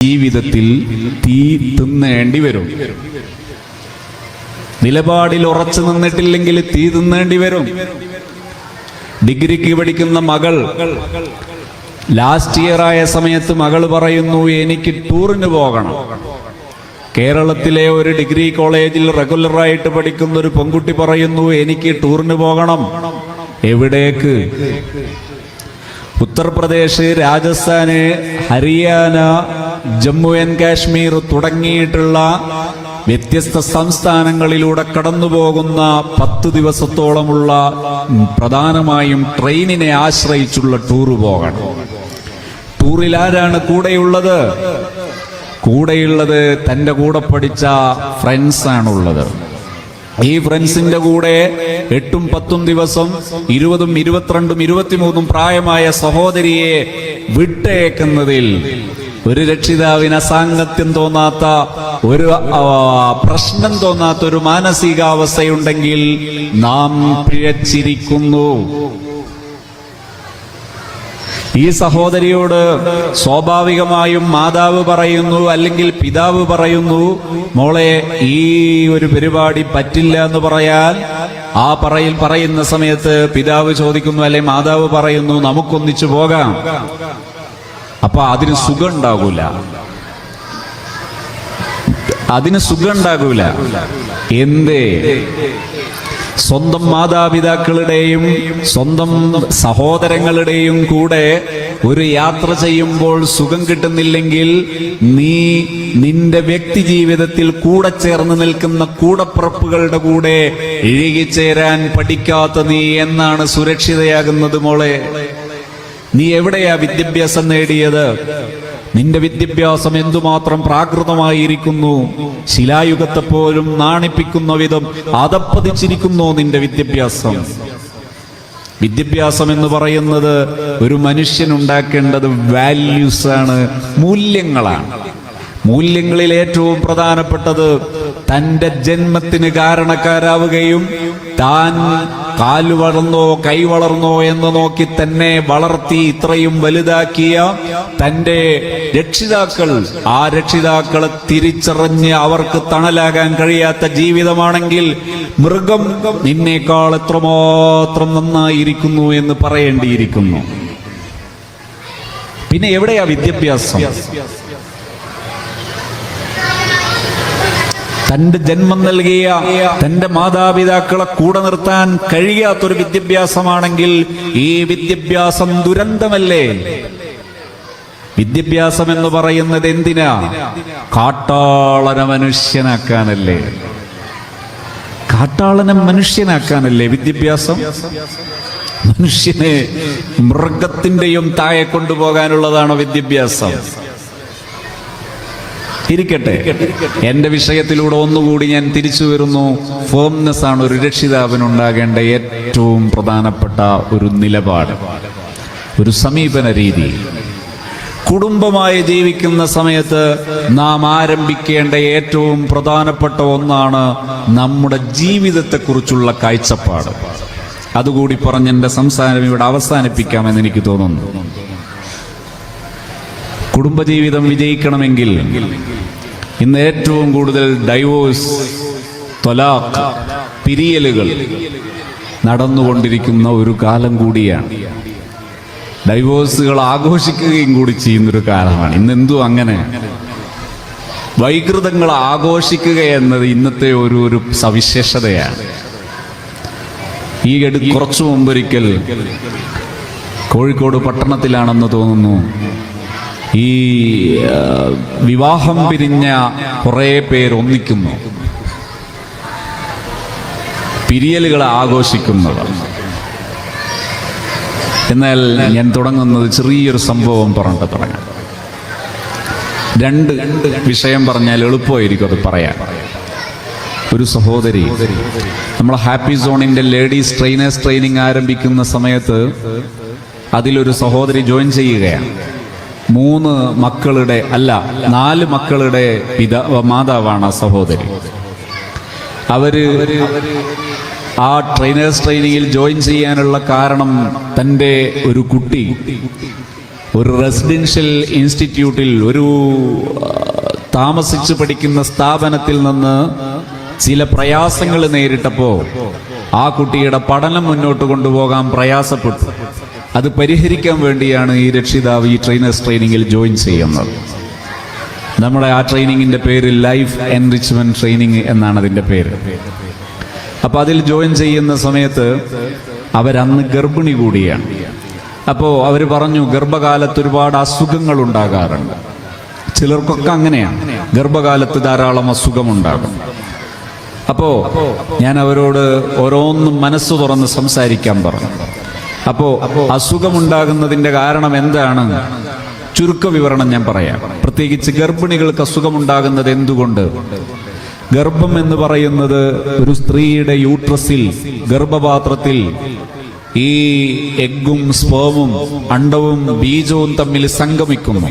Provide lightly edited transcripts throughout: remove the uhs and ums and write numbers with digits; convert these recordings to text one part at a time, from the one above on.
ജീവിതത്തിൽ തീ തിന്നേണ്ടി വരും. നിലപാടിൽ ഉറച്ചു നിന്നിട്ടില്ലെങ്കിൽ തീ തിന്നേണ്ടി വരും. ഡിഗ്രിക്ക് പഠിക്കുന്ന മകൾ ലാസ്റ്റ് ഇയർ ആയ സമയത്ത് മകൾ പറയുന്നു, എനിക്ക് ടൂറിന് പോകണം. കേരളത്തിലെ ഒരു ഡിഗ്രി കോളേജിൽ റെഗുലറായിട്ട് പഠിക്കുന്ന ഒരു പെൺകുട്ടി പറയുന്നു, എനിക്ക് ടൂറിന് പോകണം. എവിടേക്ക്? ഉത്തർപ്രദേശ്, രാജസ്ഥാന്, ഹരിയാന, ജമ്മു ആൻഡ് കാശ്മീർ തുടങ്ങിയിട്ടുള്ള വ്യത്യസ്ത സംസ്ഥാനങ്ങളിലൂടെ കടന്നുപോകുന്ന 10 ദിവസത്തോളമുള്ള പ്രധാനമായും ട്രെയിനിനെ ആശ്രയിച്ചുള്ള ടൂറ് പോകണം. ടൂറിൽ ആരാണ് കൂടെയുള്ളത്? കൂടെയുള്ളത് തൻ്റെ കൂടെ പഠിച്ച ഫ്രണ്ട്സാണുള്ളത്. ഈ ഫ്രണ്ട്സിന്റെ കൂടെ 8ഉം 10ഉം ദിവസം 20ഉം 22ഉം 23ഉം പ്രായമായ സഹോദരിയെ വിട്ടേക്കുന്നതിൽ ഒരു രക്ഷിതാവിന് അസാംഗത്യം തോന്നാത്ത, ഒരു പ്രശ്നം തോന്നാത്ത ഒരു മാനസികാവസ്ഥയുണ്ടെങ്കിൽ നാം പിഴച്ചിരിക്കുന്നു. ഈ സഹോദരിയോട് സ്വാഭാവികമായും മാതാവ് പറയുന്നു, അല്ലെങ്കിൽ പിതാവ് പറയുന്നു, മോളെ ഈ ഒരു പരിപാടി പറ്റില്ല എന്ന് പറയാൻ പറയുന്ന സമയത്ത് പിതാവ് ചോദിക്കുന്നു, അല്ലെ മാതാവ് പറയുന്നു, നമുക്കൊന്നിച്ചു പോകാം. അപ്പൊ അതിന് സുഖം ഉണ്ടാകൂല. എന്തേ? സ്വന്തം മാതാപിതാക്കളുടെയും സ്വന്തം സഹോദരങ്ങളുടെയും കൂടെ ഒരു യാത്ര ചെയ്യുമ്പോൾ സുഖം കിട്ടുന്നില്ലെങ്കിൽ നിന്റെ വ്യക്തി ജീവിതത്തിൽ കൂടെ ചേർന്ന് നിൽക്കുന്ന കൂടപ്പിറപ്പുകളുടെ കൂടെ ഇഴുകിച്ചേരാൻ പഠിക്കാത്ത നീ എന്നാണ് സുരക്ഷിതയാകുന്നത് മോളെ? നീ എവിടെയാ വിദ്യാഭ്യാസം നേടിയത്? നിന്റെ വിദ്യാഭ്യാസം എന്തുമാത്രം പ്രാകൃതമായിരിക്കുന്നു. ശിലായുഗത്തെ പോലും നാണിപ്പിക്കുന്ന വിധം അതപ്പതിച്ചിരിക്കുന്നു നിന്റെ വിദ്യാഭ്യാസം. വിദ്യാഭ്യാസം എന്ന് പറയുന്നത് ഒരു മനുഷ്യനുണ്ടാക്കേണ്ടത് വാല്യൂസ് ആണ്, മൂല്യങ്ങളാണ്. മൂല്യങ്ങളിൽ ഏറ്റവും പ്രധാനപ്പെട്ടത് തൻ്റെ ജന്മത്തിന് കാരണക്കാരാവുകയും താൻ കാല് വളർന്നോ കൈ വളർന്നോ എന്ന് നോക്കി തന്നെ വളർത്തി ഇത്രയും വലുതാക്കിയ തൻ്റെ രക്ഷിതാക്കൾ, ആ രക്ഷിതാക്കളെ തിരിച്ചറിഞ്ഞ് അവർക്ക് തണലാകാൻ കഴിയാത്ത ജീവിതമാണെങ്കിൽ മൃഗം നിന്നേക്കാൾ എത്രമാത്രം നന്നായിരിക്കുന്നു എന്ന് പറയേണ്ടിയിരിക്കുന്നു. പിന്നെ എവിടെയാ വിദ്യാഭ്യാസം? തന്റെ ജന്മം നൽകിയ തന്റെ മാതാപിതാക്കളെ കൂടെ നിർത്താൻ കഴിയാത്തൊരു വിദ്യാഭ്യാസമാണെങ്കിൽ ഈ വിദ്യാഭ്യാസം ദുരന്തമല്ലേ? വിദ്യാഭ്യാസം എന്ന് പറയുന്നത് എന്തിനാ? കാട്ടാളനെ മനുഷ്യനാക്കാനല്ലേ? കാട്ടാളനെ മനുഷ്യനാക്കാനല്ലേ വിദ്യാഭ്യാസം? മനുഷ്യനെ മൃഗത്തിന്റെയും താഴെ കൊണ്ടുപോകാനുള്ളതാണോ വിദ്യാഭ്യാസം? ഇരിക്കട്ടെ, എന്റെ വിഷയത്തിലൂടെ ഒന്നുകൂടി ഞാൻ തിരിച്ചു വരുന്നു. ഫേംനെസ് ആണ് ഒരു രക്ഷിതാവിനുണ്ടാകേണ്ട ഏറ്റവും പ്രധാനപ്പെട്ട ഒരു നിലപാട്, ഒരു സമീപന രീതി. കുടുംബമായി ജീവിക്കുന്ന സമയത്ത് നാം ആരംഭിക്കേണ്ട ഏറ്റവും പ്രധാനപ്പെട്ട ഒന്നാണ് നമ്മുടെ ജീവിതത്തെക്കുറിച്ചുള്ള കാഴ്ചപ്പാട്. അതുകൂടി പറഞ്ഞ് എന്റെ സംസാരം ഇവിടെ അവസാനിപ്പിക്കാമെന്ന് എനിക്ക് തോന്നുന്നു. കുടുംബജീവിതം വിജയിക്കണമെങ്കിൽ ഇന്ന് ഏറ്റവും കൂടുതൽ ഡൈവോഴ്സ്, ത്വലാഖ്, പിരിയലുകൾ നടന്നുകൊണ്ടിരിക്കുന്ന ഒരു കാലം കൂടിയാണ്. ഡൈവോഴ്സുകൾ ആഘോഷിക്കുകയും കൂടി ചെയ്യുന്നൊരു കാലമാണ് ഇന്ന്. എന്തു അങ്ങനെ വൈകൃതങ്ങൾ ആഘോഷിക്കുക എന്നത് ഇന്നത്തെ ഒരു സവിശേഷതയാണ്. കുറച്ചു മുമ്പൊരിക്കൽ കോഴിക്കോട് പട്ടണത്തിലാണെന്ന് തോന്നുന്നു, ഈ വിവാഹം പിരിഞ്ഞ കുറെ പേർ ഒന്നിക്കുന്നു, പിരിയലുകളെ ആഘോഷിക്കുന്നത്. എന്നാൽ ഞാൻ തുടങ്ങുന്നത് ചെറിയൊരു സംഭവം പറഞ്ഞിട്ട് തുടങ്ങാം. രണ്ട് വിഷയം പറഞ്ഞാൽ എളുപ്പമായിരിക്കും അത് പറയാൻ. ഒരു സഹോദരി, നമ്മൾ ഹാപ്പി സോണിന്റെ ലേഡീസ് ട്രെയിനേഴ്സ് ട്രെയിനിങ് ആരംഭിക്കുന്ന സമയത്ത് അതിലൊരു സഹോദരി ജോയിൻ ചെയ്യുകയാണ്. 4 മക്കളുടെ മാതാവാണ് ആ സഹോദരി. അവര് ആ ട്രെയിനേഴ്സ് ട്രെയിനിങ്ങിൽ ജോയിൻ ചെയ്യാനുള്ള കാരണം തൻ്റെ ഒരു കുട്ടി ഒരു റെസിഡൻഷ്യൽ ഇൻസ്റ്റിറ്റ്യൂട്ടിൽ, ഒരു താമസിച്ച് പഠിക്കുന്ന സ്ഥാപനത്തിൽ നിന്ന് ചില പ്രയാസങ്ങൾ നേരിട്ടപ്പോൾ ആ കുട്ടിയുടെ പഠനം മുന്നോട്ട് കൊണ്ടുപോകാൻ പ്രയാസപ്പെട്ടു. അത് പരിഹരിക്കാൻ വേണ്ടിയാണ് ഈ രക്ഷിതാവ് ഈ ട്രെയിനേഴ്സ് ട്രെയിനിങ്ങിൽ ജോയിൻ ചെയ്യുന്നത്. നമ്മുടെ ആ ട്രെയിനിങ്ങിന്റെ പേര് ലൈഫ് എൻറിച്ച്മെന്റ് ട്രെയിനിങ് എന്നാണ് അതിന്റെ പേര്. അപ്പൊ അതിൽ ജോയിൻ ചെയ്യുന്ന സമയത്ത് അവരന്ന് ഗർഭിണി കൂടിയാണ്. അപ്പോൾ അവർ പറഞ്ഞു, ഗർഭകാലത്ത് ഒരുപാട് അസുഖങ്ങൾ ഉണ്ടാകാറുണ്ട്. ചിലർക്കൊക്കെ അങ്ങനെയാണ്, ഗർഭകാലത്ത് ധാരാളം അസുഖമുണ്ടാകും. അപ്പോ ഞാൻ അവരോട് ഓരോന്നും മനസ്സ് തുറന്ന് സംസാരിക്കാൻ പറഞ്ഞു. അപ്പോ അസുഖമുണ്ടാകുന്നതിന്റെ കാരണം എന്താണ്? ചുരുക്ക വിവരണം ഞാൻ പറയാം. പ്രത്യേകിച്ച് ഗർഭിണികൾക്ക് അസുഖമുണ്ടാകുന്നത് എന്തുകൊണ്ട്? ഗർഭം എന്ന് പറയുന്നത് ഒരു സ്ത്രീയുടെ യൂട്രസിൽ, ഗർഭപാത്രത്തിൽ ഈ എഗ്ഗും സ്പേമും അണ്ടവും ബീജവും തമ്മിൽ സംഗമിക്കുന്നു.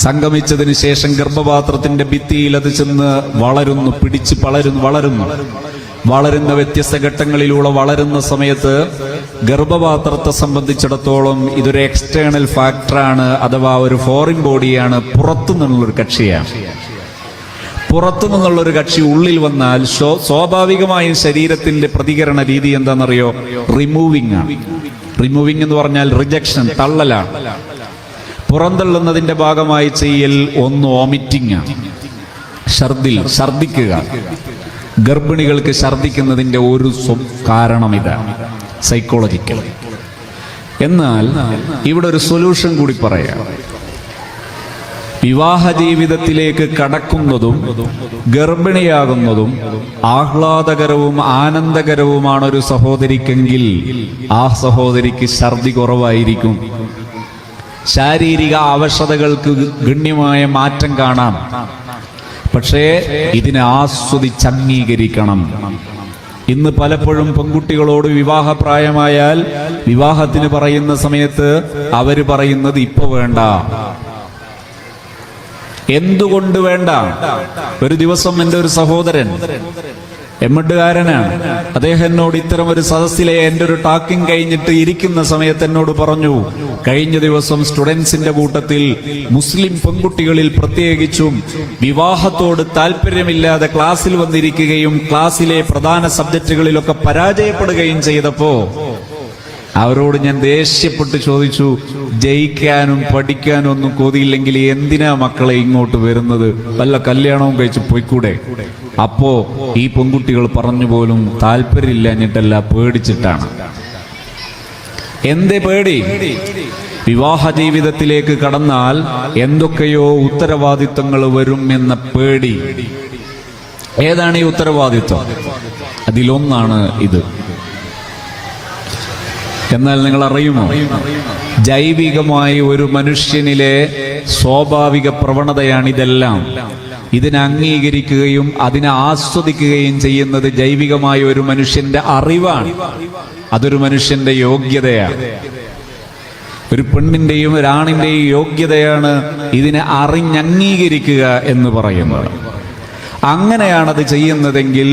സംഗമിച്ചതിന് ശേഷം ഗർഭപാത്രത്തിന്റെ ഭിത്തിയിൽ അത് ചെന്ന് വളരുന്നു, പിടിച്ച് വളരുന്ന വ്യത്യസ്ത ഘട്ടങ്ങളിലൂടെ വളരുന്ന സമയത്ത് ഗർഭപാത്രത്തെ സംബന്ധിച്ചിടത്തോളം ഇതൊരു എക്സ്റ്റേണൽ ഫാക്ടറാണ്, അഥവാ ഒരു ഫോറിൻ ബോഡിയാണ്, പുറത്തു നിന്നുള്ളൊരു കക്ഷിയാണ്. പുറത്തു നിന്നുള്ളൊരു കക്ഷി ഉള്ളിൽ വന്നാൽ സ്വാഭാവികമായും ശരീരത്തിന്റെ പ്രതികരണ രീതി എന്താണെന്നറിയോ? റിമൂവിംഗ് ആണ്. റിമൂവിംഗ് എന്ന് പറഞ്ഞാൽ റിജക്ഷൻ, തള്ളലാണ്. പുറന്തള്ളുന്നതിന്റെ ഭാഗമായി ചെയ്യൽ ഒന്ന് വോമിറ്റിംഗ് ആണ്, ഛർദിക്കുക. ഗർഭിണികൾക്ക് ഛർദിക്കുന്നതിന്റെ ഒരു കാരണം ഇതാണ്, സൈക്കോളജിക്കൽ. എന്നാൽ ഇവിടെ ഒരു സൊല്യൂഷൻ കൂടി പറയാം. വിവാഹ ജീവിതത്തിലേക്ക് കടക്കുന്നതും ഗർഭിണിയാകുന്നതും ആഹ്ലാദകരവും ആനന്ദകരവുമാണ് ഒരു സഹോദരിക്കെങ്കിൽ ആ സഹോദരിക്ക് ഛർദി കുറവായിരിക്കും. ശാരീരിക അവശതകൾക്ക് ഗണ്യമായ മാറ്റം കാണാം. പക്ഷേ ഇതിനെ ആസ്വദിച്ച് അംഗീകരിക്കണം. ഇന്ന് പലപ്പോഴും പെൺകുട്ടികളോട് വിവാഹപ്രായമായാൽ വിവാഹത്തിന് പറയുന്ന സമയത്ത് അവര് പറയുന്നത് ഇപ്പൊ വേണ്ട. എന്തുകൊണ്ട് വേണ്ട? ഒരു ദിവസം എൻ്റെ ഒരു സഹോദരൻ, എമ്മട്ടുകാരനാണ്, അദ്ദേഹം എന്നോട് ഇത്തരം ഒരു സദസ്സിലെ എൻ്റെ ഒരു ടാക്കിംഗ് കഴിഞ്ഞിട്ട് ഇരിക്കുന്ന സമയത്ത് എന്നോട് പറഞ്ഞു, കഴിഞ്ഞ ദിവസം സ്റ്റുഡൻസിന്റെ കൂട്ടത്തിൽ മുസ്ലിം പെൺകുട്ടികളിൽ പ്രത്യേകിച്ചും വിവാഹത്തോട് താല്പര്യമില്ലാതെ ക്ലാസ്സിൽ വന്നിരിക്കുകയും ക്ലാസ്സിലെ പ്രധാന സബ്ജക്റ്റുകളിലൊക്കെ പരാജയപ്പെടുകയും ചെയ്തപ്പോ അവരോട് ഞാൻ ദേഷ്യപ്പെട്ട് ചോദിച്ചു, ജയിക്കാനും പഠിക്കാനും ഒന്നും കൊതിയില്ലെങ്കിൽ എന്തിനാ മക്കളെ ഇങ്ങോട്ട് വരുന്നത്? വല്ല കല്യാണവും കഴിച്ച് പോയിക്കൂടെ? അപ്പോ ഈ പെൺകുട്ടികൾ പറഞ്ഞു പോലും താല്പര്യമില്ലാഞ്ഞിട്ടല്ല, പേടിച്ചിട്ടാണ്. എന്തേ പേടി? വിവാഹ ജീവിതത്തിലേക്ക് കടന്നാൽ എന്തൊക്കെയോ ഉത്തരവാദിത്വങ്ങൾ വരും എന്ന പേടി. ഏതാണ് ഈ ഉത്തരവാദിത്വം? അതിലൊന്നാണ് ഇത്. എന്നാൽ നിങ്ങൾ അറിയുമോ, ജൈവികമായി ഒരു മനുഷ്യനിലെ സ്വാഭാവിക പ്രവണതയാണിതെല്ലാം. ഇതിനെ അംഗീകരിക്കുകയും അതിനെ ആസ്വദിക്കുകയും ചെയ്യുന്നത് ജൈവികമായ ഒരു മനുഷ്യന്റെ അറിവാണ്. അതൊരു മനുഷ്യന്റെ യോഗ്യതയാണ്. ഒരു പെണ്ണിന്റെയും ഒരാണിന്റെയും യോഗ്യതയാണ് ഇതിനെ അറിഞ്ഞംഗീകരിക്കുക എന്ന് പറയുന്നത്. അങ്ങനെയാണത് ചെയ്യുന്നതെങ്കിൽ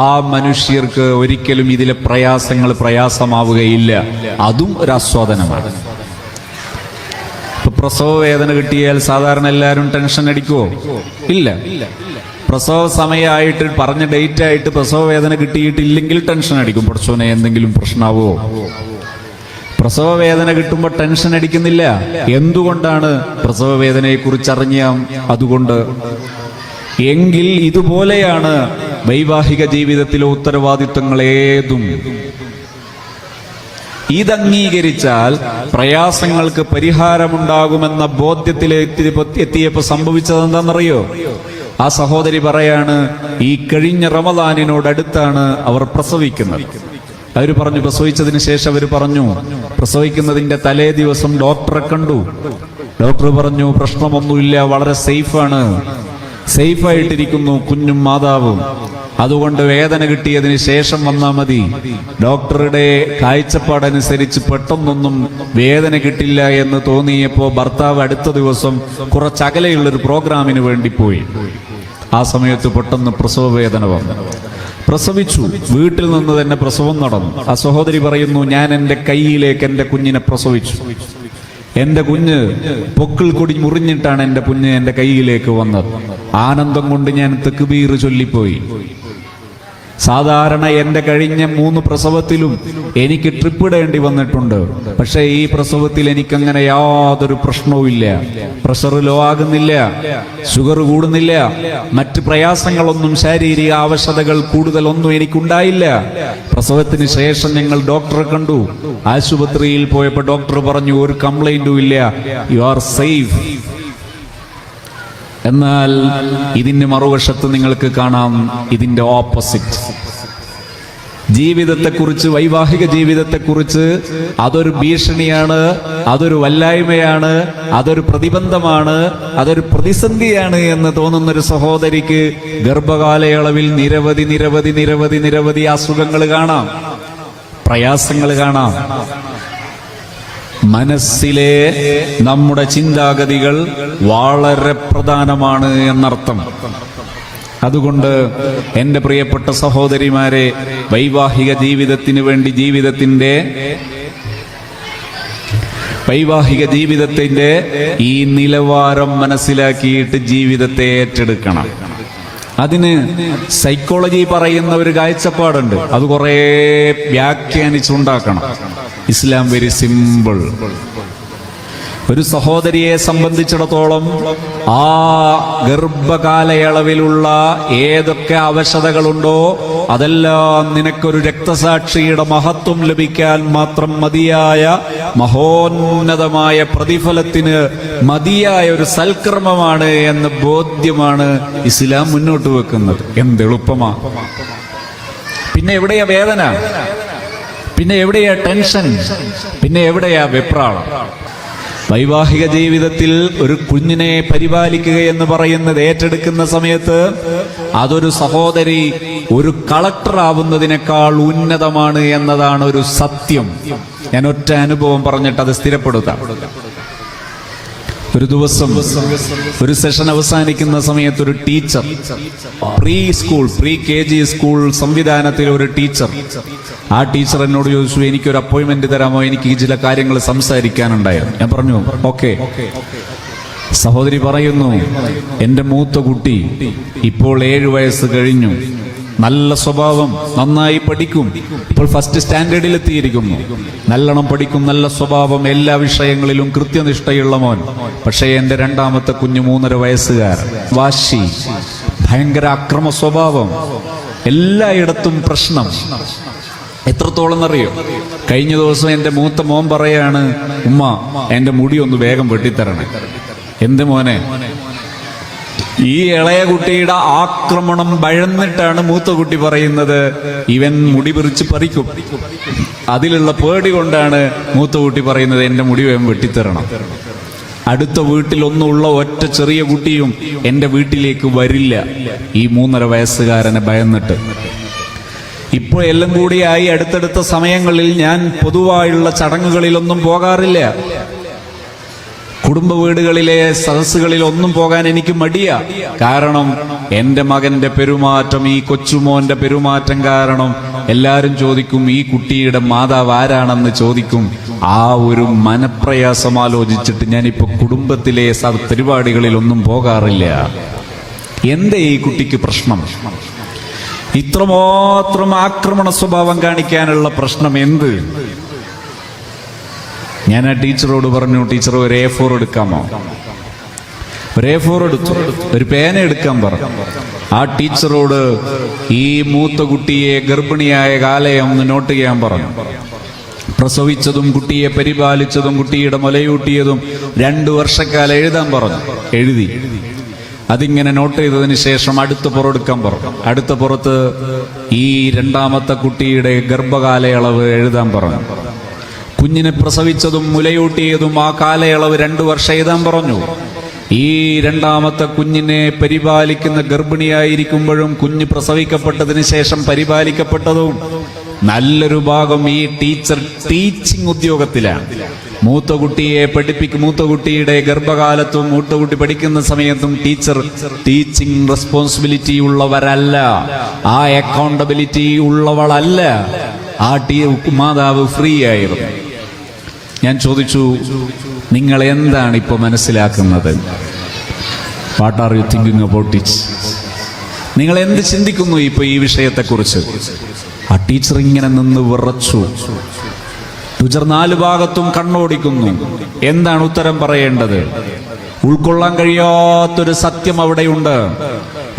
ആ മനുഷ്യർക്ക് ഒരിക്കലും ഇതിലെ പ്രയാസങ്ങൾ പ്രയാസമാവുകയില്ല. അതും ഒരു ആസ്വാദനമാണ്. ഇപ്പൊ പ്രസവ വേദന കിട്ടിയാൽ സാധാരണ എല്ലാവരും ടെൻഷൻ അടിക്കുവോ? ഇല്ല. പ്രസവ സമയമായിട്ട് പറഞ്ഞ ഡേറ്റ് ആയിട്ട് പ്രസവ വേദന കിട്ടിയിട്ടില്ലെങ്കിൽ ടെൻഷൻ അടിക്കും. പഠിച്ചോനെ എന്തെങ്കിലും പ്രശ്നമാവോ? പ്രസവ വേദന കിട്ടുമ്പോൾ ടെൻഷൻ അടിക്കുന്നില്ല. എന്തുകൊണ്ടാണ്? പ്രസവ വേദനയെ കുറിച്ച് അറിഞ്ഞ അതുകൊണ്ട്. എങ്കിൽ ഇതുപോലെയാണ് വൈവാഹിക ജീവിതത്തിലെ ഉത്തരവാദിത്വങ്ങൾ ഏതും. ഇതംഗീകരിച്ചാൽ പ്രയാസങ്ങൾക്ക് പരിഹാരമുണ്ടാകുമെന്ന ബോധ്യത്തിലെത്തിയപ്പോൾ സംഭവിച്ചത് എന്താണെന്നറിയോ? ആ സഹോദരി പറയാണ്, ഈ കഴിഞ്ഞ റമദാനിനോടടുത്താണ് അവർ പ്രസവിക്കുന്നത്. അവർ പറഞ്ഞു, പ്രസവിച്ചതിന് ശേഷം അവർ പറഞ്ഞു, പ്രസവിക്കുന്നതിന്റെ തലേ ദിവസം ഡോക്ടറെ കണ്ടു. ഡോക്ടർ പറഞ്ഞു, പ്രശ്നമൊന്നുമില്ല, വളരെ സേഫായിട്ടിരിക്കുന്നു കുഞ്ഞും മാതാവും. അതുകൊണ്ട് വേദന കിട്ടിയതിന് ശേഷം വന്നാൽ മതി. ഡോക്ടറുടെ കാഴ്ചപ്പാടനുസരിച്ച് പെട്ടെന്നൊന്നും വേദന കിട്ടില്ല എന്ന് തോന്നിയപ്പോൾ ഭർത്താവ് അടുത്ത ദിവസം കുറച്ചകലെയുള്ളൊരു പ്രോഗ്രാമിന് വേണ്ടി പോയി. ആ സമയത്ത് പെട്ടെന്ന് പ്രസവ വേദന വന്നു. പ്രസവിച്ചു. വീട്ടിൽ നിന്ന് തന്നെ പ്രസവം നടന്നു. ആ സഹോദരി പറയുന്നു, ഞാൻ എൻ്റെ കയ്യിലേക്ക് എൻ്റെ കുഞ്ഞിനെ പ്രസവിച്ചു. എന്റെ കുഞ്ഞ് പൊക്കിൾ കൊടി മുറിഞ്ഞിട്ടാണ് എന്റെ കുഞ്ഞ് എന്റെ കയ്യിലേക്ക് വന്നത്. ആനന്ദം കൊണ്ട് ഞാൻ തക്ബീർ ചൊല്ലിപ്പോയി. സാധാരണ എന്റെ കഴിഞ്ഞ 3 പ്രസവത്തിലും എനിക്ക് ട്രിപ്പ് ഇടേണ്ടി വന്നിട്ടുണ്ട്. പക്ഷേ ഈ പ്രസവത്തിൽ എനിക്കങ്ങനെ യാതൊരു പ്രശ്നവുമില്ല. പ്രഷർ ലോ ആകുന്നില്ല, ഷുഗർ കൂടുന്നില്ല, മറ്റ് പ്രയാസങ്ങളൊന്നും, ശാരീരിക അവശതകൾ കൂടുതലൊന്നും എനിക്കുണ്ടായില്ല. പ്രസവത്തിന് ശേഷം ഞങ്ങൾ ഡോക്ടറെ കണ്ടു. ആശുപത്രിയിൽ പോയപ്പോൾ ഡോക്ടർ പറഞ്ഞു, ഒരു കംപ്ലൈന്റും ഇല്ല, യു ആർ സേഫ്. എന്നാൽ ഇതിന്റെ മറുവശത്ത് നിങ്ങൾക്ക് കാണാം ഇതിന്റെ ഓപ്പോസിറ്റ്. ജീവിതത്തെക്കുറിച്ച്, വൈവാഹിക ജീവിതത്തെക്കുറിച്ച് അതൊരു ഭീഷണിയാണ്, അതൊരു വല്ലായ്മയാണ്, അതൊരു പ്രതിബന്ധമാണ്, അതൊരു പ്രതിസന്ധിയാണ് എന്ന് തോന്നുന്നൊരു സഹോദരിക്ക് ഗർഭകാലയളവിൽ നിരവധി നിരവധി നിരവധി നിരവധി അസുഖങ്ങൾ കാണാം, പ്രയാസങ്ങൾ കാണാം. മനസ്സിലെ നമ്മുടെ ചിന്താഗതികൾ വളരെ പ്രധാനമാണ് എന്നർത്ഥം. അതുകൊണ്ട് എൻ്റെ പ്രിയപ്പെട്ട സഹോദരിമാരെ, വൈവാഹിക ജീവിതത്തിന് വേണ്ടി വൈവാഹിക ജീവിതത്തിന്റെ ഈ നിലവാരം മനസ്സിലാക്കിയിട്ട് ജീവിതത്തെ ഏറ്റെടുക്കണം. അതിന് സൈക്കോളജി പറയുന്ന ഒരു കാഴ്ചപ്പാടുണ്ട്, അത് കുറേ വ്യാഖ്യാനിച്ചുണ്ടാക്കണം. ഇസ്ലാം വെരി സിമ്പിൾ. ഒരു സഹോദരിയെ സംബന്ധിച്ചിടത്തോളം ആ ഗർഭകാലയളവിലുള്ള ഏതൊക്കെ അവശതകളുണ്ടോ അതെല്ലാം നിനക്കൊരു രക്തസാക്ഷിയുടെ മഹത്വം ലഭിക്കാൻ മാത്രം മതിയായ മഹോന്നതമായ പ്രതിഫലത്തിന് മതിയായ ഒരു സൽക്കർമ്മമാണ് എന്ന ബോധ്യമാണ് ഇസ്ലാം മുന്നോട്ട് വെക്കുന്നത്. എന്തെളുപ്പമാ! പിന്നെ എവിടെയാ വേദന? പിന്നെ എവിടെയാ ടെൻഷൻ? പിന്നെ എവിടെയാ വെപ്രാളം? വൈവാഹിക ജീവിതത്തിൽ ഒരു കുഞ്ഞിനെ പരിപാലിക്കുക എന്ന് പറയുന്നത് ഏറ്റെടുക്കുന്ന സമയത്ത് അതൊരു സഹോദരി ഒരു കളക്ടർ ആവുന്നതിനേക്കാൾ ഉന്നതമാണ് എന്നതാണ് ഒരു സത്യം. ഞാൻ ഒറ്റ അനുഭവം പറഞ്ഞിട്ട് അത് സ്ഥിരപ്പെടുത്താം. ഒരു ദിവസം ഒരു സെഷൻ അവസാനിക്കുന്ന സമയത്ത് ഒരു ടീച്ചർ, പ്രീ KG സ്കൂൾ സംവിധാനത്തിൽ ഒരു ടീച്ചർ, ആ ടീച്ചർ എന്നോട് ചോദിച്ചു, എനിക്കൊരു അപ്പോയിന്റ്മെന്റ് തരാമോ, എനിക്ക് ചില കാര്യങ്ങൾ സംസാരിക്കാനുണ്ടായിരുന്നു. ഞാൻ പറഞ്ഞു ഓക്കെ. സഹോദരി പറയുന്നു, എന്റെ മൂത്ത കുട്ടി ഇപ്പോൾ 7 വയസ്സ് കഴിഞ്ഞു, നല്ല സ്വഭാവം, നന്നായി പഠിക്കും, ഇപ്പോൾ ഫസ്റ്റ് സ്റ്റാൻഡേർഡിൽ എത്തിയിരിക്കുന്നു, നല്ലോണം പഠിക്കും, നല്ല സ്വഭാവം, എല്ലാ വിഷയങ്ങളിലും കൃത്യനിഷ്ഠയുള്ള മോൻ. പക്ഷേ എന്റെ രണ്ടാമത്തെ കുഞ്ഞ് 3.5 വയസ്സുകാരൻ, വാശി, ഭയങ്കര അക്രമ സ്വഭാവം, എല്ലായിടത്തും പ്രശ്നം. എത്രത്തോളം എന്നറിയോ? കഴിഞ്ഞ ദിവസം എന്റെ മൂത്ത മോൻ പറയാണ്, ഉമ്മ എന്റെ മുടി ഒന്ന് വേഗം വെട്ടിത്തരണേ. എന്ത് മോനെ? ഈ ഇളയ കുട്ടിയുടെ ആക്രമണം ഭയന്നിട്ടാണ് മൂത്ത കുട്ടി പറയുന്നത്, ഇവൻ മുടി പിറിച്ച് പറിക്കും. അതിലുള്ള പേടി കൊണ്ടാണ് മൂത്ത കുട്ടി പറയുന്നത്, എന്റെ മുടി വേഗം വെട്ടിത്തരണം. അടുത്ത വീട്ടിലൊന്നുള്ള ഒറ്റ ചെറിയ കുട്ടിയും എന്റെ വീട്ടിലേക്ക് വരില്ല, ഈ 3.5 വയസ്സുകാരനെ ഭയന്നിട്ട്. ഇപ്പോൾ എല്ലാം കൂടിയായി അടുത്തടുത്ത സമയങ്ങളിൽ ഞാൻ പൊതുവായുള്ള ചടങ്ങുകളിലൊന്നും പോകാറില്ല. കുടുംബ വീടുകളിലെ സദസ്സുകളിൽ ഒന്നും പോകാൻ എനിക്ക് മടിയാ. കാരണം എന്റെ മകന്റെ പെരുമാറ്റം, ഈ കൊച്ചുമോന്റെ പെരുമാറ്റം കാരണം എല്ലാരും ചോദിക്കും, ഈ കുട്ടിയുടെ മാതാവ് ആരാണെന്ന് ചോദിക്കും. ആ ഒരു മനപ്രയാസം ആലോചിച്ചിട്ട് ഞാനിപ്പോ കുടുംബത്തിലെ പരിപാടികളിൽ ഒന്നും പോകാറില്ല. എന്തേ ഈ കുട്ടിക്ക് പ്രശ്നം? ഇത്രമാത്രം ആക്രമണ സ്വഭാവം കാണിക്കാനുള്ള പ്രശ്നം എന്ത്? ഞാൻ ആ ടീച്ചറോട് പറഞ്ഞു, ടീച്ചർ ഒരു A4 എടുക്കാമോ? ഒരു A4 എടുത്തു, ഒരു പേന എടുക്കാൻ പറഞ്ഞു. ആ ടീച്ചറോട് ഈ മൂത്ത കുട്ടിയെ ഗർഭിണിയായ കാലയം ഒന്ന് നോട്ട് ചെയ്യാൻ പറഞ്ഞു. പ്രസവിച്ചതും കുട്ടിയെ പരിപാലിച്ചതും കുട്ടിയുടെ മുലയൂട്ടിയതും 2 വർഷക്കാലം എഴുതാൻ പറഞ്ഞു. എഴുതി. അതിങ്ങനെ നോട്ട് ചെയ്തതിന് ശേഷം അടുത്ത പുറമെടുക്കാൻ പറഞ്ഞു. അടുത്ത പുറത്ത് ഈ രണ്ടാമത്തെ കുട്ടിയുടെ ഗർഭകാലയളവ് എഴുതാൻ പറഞ്ഞു. കുഞ്ഞിനെ പ്രസവിച്ചതും മുലയൂട്ടിയതും ആ കാലയളവ് 2 വർഷം എഴുതാൻ പറഞ്ഞു. ഈ രണ്ടാമത്തെ കുഞ്ഞിനെ പരിപാലിക്കുന്ന ഗർഭിണിയായിരിക്കുമ്പോഴും കുഞ്ഞ് പ്രസവിക്കപ്പെട്ടതിന് ശേഷം പരിപാലിക്കപ്പെട്ടതും നല്ലൊരു ഭാഗം ഈ ടീച്ചർ ടീച്ചിങ് ഉദ്യോഗത്തിലാണ്. മൂത്ത കുട്ടിയുടെ ഗർഭകാലത്തും മൂത്ത കുട്ടി പഠിക്കുന്ന സമയത്തും ടീച്ചർ ടീച്ചിങ് റെസ്പോൺസിബിലിറ്റി ഉള്ളവരല്ല, ആ അക്കൗണ്ടബിലിറ്റി ഉള്ളവളല്ല. ആ മാതാവ് ഫ്രീ ആയിരുന്നു. ഞാൻ ചോദിച്ചു, നിങ്ങൾ എന്താണ് ഇപ്പോൾ മനസ്സിലാക്കുന്നത്? What are you thinking about it? നിങ്ങൾ എന്ത് ചിന്തിക്കുന്നു ഇപ്പൊ ഈ വിഷയത്തെക്കുറിച്ച്? ആ ടീച്ചർ ഇങ്ങനെ നിന്ന് വിറച്ചു. ടീച്ചർ നാല് ഭാഗത്തും കണ്ണോടിക്കുന്നു. എന്താണ് ഉത്തരം പറയേണ്ടത്? ഉൾക്കൊള്ളാൻ കഴിയാത്തൊരു സത്യം അവിടെയുണ്ട്.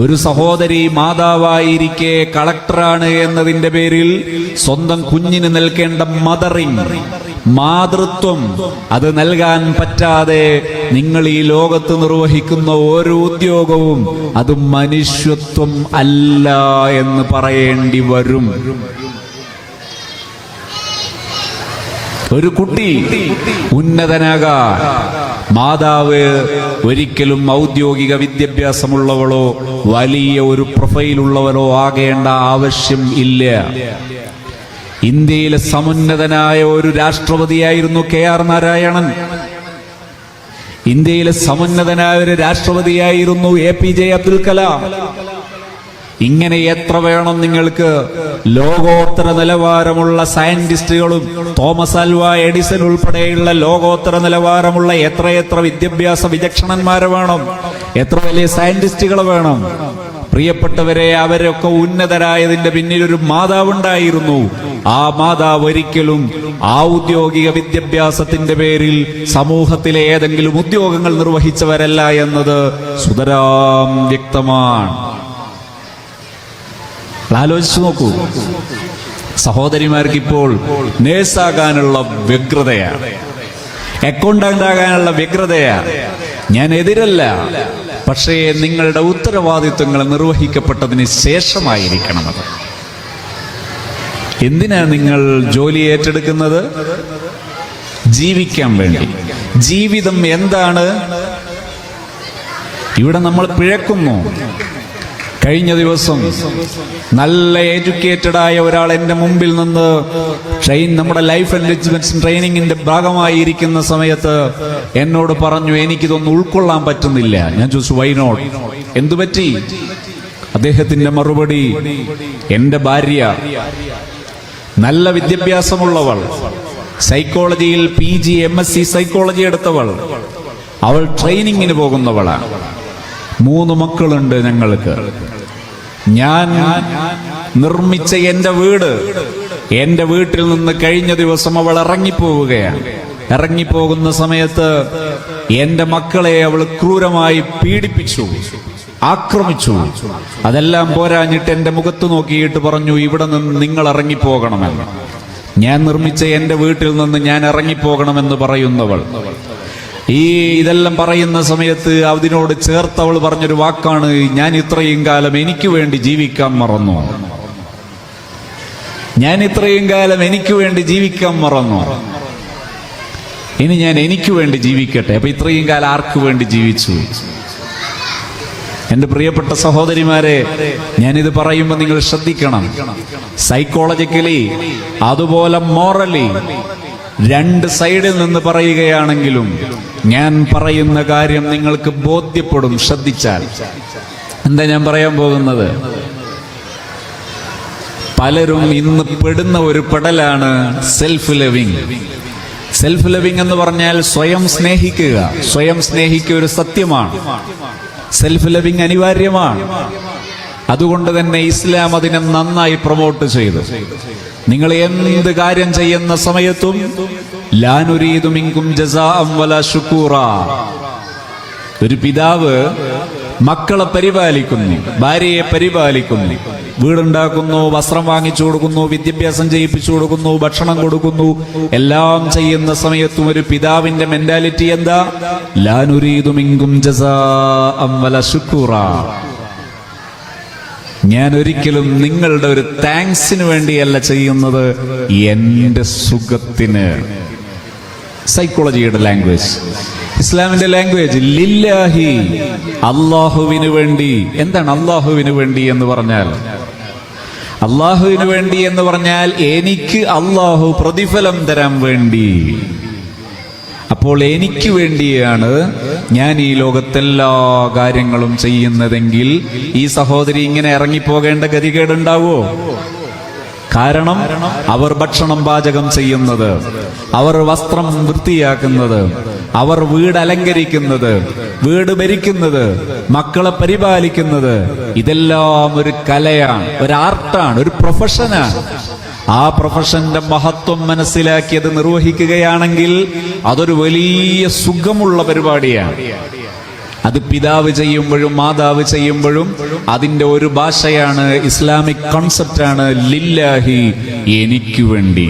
ഒരു സഹോദരി മാതാവായിരിക്കെ കളക്ടറാണ് എന്നതിന്റെ പേരിൽ സ്വന്തം കുഞ്ഞിന് നൽകേണ്ട മദറിങ്, മാതൃത്വം, അത് നൽകാൻ പറ്റാതെ നിങ്ങൾ ഈ ലോകത്ത് നിർവഹിക്കുന്ന ഓരോ ഉദ്യോഗവും അത് മനുഷ്യത്വം അല്ല എന്ന് പറയേണ്ടി വരും. ഒരു കുട്ടി ഉന്നതനാകാൻ മാതാവ് ഒരിക്കലും ഔദ്യോഗിക വിദ്യാഭ്യാസമുള്ളവളോ വലിയ ഒരു പ്രൊഫൈലുള്ളവരോ ആകേണ്ട ആവശ്യം ഇല്ല. ഇന്ത്യയിലെ സമുന്നതനായ ഒരു രാഷ്ട്രപതിയായിരുന്നു KR നാരായണൻ. ഇന്ത്യയിലെ സമുന്നതനായ ഒരു രാഷ്ട്രപതിയായിരുന്നു APJ അബ്ദുൽ കലാം. ഇങ്ങനെ എത്ര വേണം നിങ്ങൾക്ക്? ലോകോത്തര നിലവാരമുള്ള സയന്റിസ്റ്റുകളും തോമസ് ആൽവ എഡിസൺ ഉൾപ്പെടെയുള്ള ലോകോത്തര നിലവാരമുള്ള എത്രയെത്ര വിദ്യാഭ്യാസ വിചക്ഷണന്മാരെ വേണം? എത്ര വലിയ സയന്റിസ്റ്റുകൾ വേണം? പ്രിയപ്പെട്ടവരെ, അവരൊക്കെ ഉന്നതരായതിന്റെ പിന്നിൽ ഒരു മാതാവുണ്ടായിരുന്നു. ആ മാതാവ് ഒരിക്കലും ഔദ്യോഗിക വിദ്യാഭ്യാസത്തിന്റെ പേരിൽ സമൂഹത്തിലെ ഏതെങ്കിലും ഉദ്യോഗങ്ങൾ നിർവഹിച്ചവരല്ല എന്നത് സുതരാം വ്യക്തമാണ്. ആലോചിച്ചു നോക്കൂ. സഹോദരിമാർക്ക് ഇപ്പോൾ നേഴ്സാകാനുള്ള വ്യഗ്രതയാണ്, അക്കൗണ്ടന്റ് ആകാനുള്ള വ്യഗ്രതയാണ്. ഞാൻ എതിരല്ല, പക്ഷേ നിങ്ങളുടെ ഉത്തരവാദിത്വങ്ങൾ നിർവഹിക്കപ്പെട്ടതിന് ശേഷമായിരിക്കണം അത്. എന്തിനാണ് നിങ്ങൾ ജോലി ഏറ്റെടുക്കുന്നത്? ജീവിക്കാൻ വേണ്ടി. ജീവിതം എന്താണ്? ഇവിടെ നമ്മൾ പിഴക്കുന്നു. കഴിഞ്ഞ ദിവസം നല്ല എഡ്യൂക്കേറ്റഡ് ആയ ഒരാൾ എന്റെ മുമ്പിൽ നിന്ന് നമ്മുടെ ലൈഫ് എൻറിച്ച്മെന്റ് ട്രെയിനിങ്ങിന്റെ ഭാഗമായി ഇരിക്കുന്ന സമയത്ത് എന്നോട് പറഞ്ഞു, എനിക്കിതൊന്നും ഉൾക്കൊള്ളാൻ പറ്റുന്നില്ല. ഞാൻ ചോദിച്ചു, വൈ നോട്ട്? എന്തു പറ്റി? അദ്ദേഹത്തിന്റെ മറുപടി, എന്റെ ഭാര്യ നല്ല വിദ്യാഭ്യാസമുള്ളവൾ, സൈക്കോളജിയിൽ PG MSc സൈക്കോളജി എടുത്തവൾ, അവൾ ട്രെയിനിങ്ങിന് പോകുന്നവളാണ്. 3 മക്കളുണ്ട് ഞങ്ങൾക്ക്. ഞാൻ നിർമ്മിച്ച എന്റെ വീട്ടിൽ നിന്ന് കഴിഞ്ഞ ദിവസം അവൾ ഇറങ്ങിപ്പോവുകയാണ്. ഇറങ്ങിപ്പോകുന്ന സമയത്ത് എന്റെ മക്കളെ അവൾ ക്രൂരമായി പീഡിപ്പിച്ചു, ആക്രമിച്ചു. അതെല്ലാം പോരാഞ്ഞിട്ട് എന്റെ മുഖത്ത് നോക്കിയിട്ട് പറഞ്ഞു, ഇവിടെ നിന്ന് നിങ്ങൾ ഇറങ്ങിപ്പോകണമെന്ന്. ഞാൻ നിർമ്മിച്ച എന്റെ വീട്ടിൽ നിന്ന് ഞാൻ ഇറങ്ങിപ്പോകണമെന്ന് പറയുന്നവൾ. ഇതെല്ലാം പറയുന്ന സമയത്ത് അതിനോട് ചേർത്തവൾ പറഞ്ഞൊരു വാക്കാണ്, ഞാൻ ഇത്രയും കാലം എനിക്ക് വേണ്ടി ജീവിക്കാൻ മറന്നു. ഞാൻ ഇത്രയും കാലം എനിക്ക് വേണ്ടി ജീവിക്കാൻ മറന്നു. ഇനി ഞാൻ എനിക്ക് വേണ്ടി ജീവിക്കട്ടെ. അപ്പൊ ഇത്രയും കാലം ആർക്ക് വേണ്ടി ജീവിച്ചു? എന്റെ പ്രിയപ്പെട്ട സഹോദരിമാരെ, ഞാനിത് പറയുമ്പോൾ നിങ്ങൾ ശ്രദ്ധിക്കണം. സൈക്കോളജിക്കലി അതുപോലെ മോറലി 2 സൈഡിൽ നിന്ന് പറയുകയാണെങ്കിലും ഞാൻ പറയുന്ന കാര്യം നിങ്ങൾക്ക് ബോധ്യപ്പെടും ശ്രദ്ധിച്ചാൽ. എന്താ ഞാൻ പറയാൻ പോകുന്നത്? പലരും ഇന്ന് പെടുന്ന ഒരു പെടലാണ് സെൽഫ് ലവിങ്. സെൽഫ് ലവിങ് എന്ന് പറഞ്ഞാൽ സ്വയം സ്നേഹിക്കുക. സ്വയം സ്നേഹിക്കുക ഒരു സത്യമാണ്. സെൽഫ് ലവിങ് അനിവാര്യമാണ്. അതുകൊണ്ട് തന്നെ ഇസ്ലാം അതിനെ നന്നായി പ്രൊമോട്ട് ചെയ്തു. നിങ്ങൾ എന്ത് കാര്യം ചെയ്യുന്ന സമയത്തും ലാ നുരീദു മിൻകും ജസാഅൻ വലാ ശുകൂറാ. ഒരു പിതാവ് മക്കളെ പരിപാലിക്കുന്നു, ഭാര്യയെ പരിപാലിക്കുന്നു, വീടുണ്ടാക്കുന്നു, വസ്ത്രം വാങ്ങിച്ചു കൊടുക്കുന്നു, വിദ്യാഭ്യാസം ചെയ്യിപ്പിച്ചു കൊടുക്കുന്നു, ഭക്ഷണം കൊടുക്കുന്നു, എല്ലാം ചെയ്യുന്ന സമയത്തും ഒരു പിതാവിന്റെ മെന്റാലിറ്റി എന്താ? ലാ നുരീദു മിൻകും ജസാഅൻ വലാ ശുകൂറാ. ഞാൻ ഒരിക്കലും നിങ്ങളുടെ ഒരു താങ്ക്സിന് വേണ്ടിയല്ല ചെയ്യുന്നത്, എന്റെ സുഖത്തിന്. സൈക്കോളജിയുടെ ലാംഗ്വേജ്, ഇസ്ലാമിന്റെ ലാംഗ്വേജ് ലില്ലാഹി, അള്ളാഹുവിന് വേണ്ടി. എന്താണ് അള്ളാഹുവിന് വേണ്ടി എന്ന് പറഞ്ഞാൽ? അള്ളാഹുവിന് വേണ്ടി എന്ന് പറഞ്ഞാൽ എനിക്ക് അള്ളാഹു പ്രതിഫലം തരാൻ വേണ്ടി. അപ്പോൾ എനിക്ക് വേണ്ടിയാണ് ഞാൻ ഈ ലോകത്തെല്ലാ കാര്യങ്ങളും ചെയ്യുന്നതെങ്കിൽ ഈ സഹോദരി ഇങ്ങനെ ഇറങ്ങിപ്പോകേണ്ട ഗതികേടുണ്ടാവോ? കാരണം അവർ ഭക്ഷണം പാചകം ചെയ്യുന്നത്, അവർ വസ്ത്രം വൃത്തിയാക്കുന്നത്, അവർ വീട് അലങ്കരിക്കുന്നത്, വീട് ഭരിക്കുന്നത്, മക്കളെ പരിപാലിക്കുന്നത്, ഇതെല്ലാം ഒരു കലയാണ്, ഒരു ആർട്ടാണ്, ഒരു പ്രൊഫഷനാണ്. ആ പ്രൊഫഷന്റെ മഹത്വം മനസ്സിലാക്കിയത് നിർവഹിക്കുകയാണെങ്കിൽ അതൊരു വലിയ സുഖമുള്ള പരിപാടിയാണ്. അത് പിതാവ് ചെയ്യുമ്പോഴും മാതാവ് ചെയ്യുമ്പോഴും അതിന്റെ ഒരു ഭാഷയാണ്, ഇസ്ലാമിക് കോൺസെപ്റ്റാണ് ലില്ലാഹി, എനിക്ക് വേണ്ടി.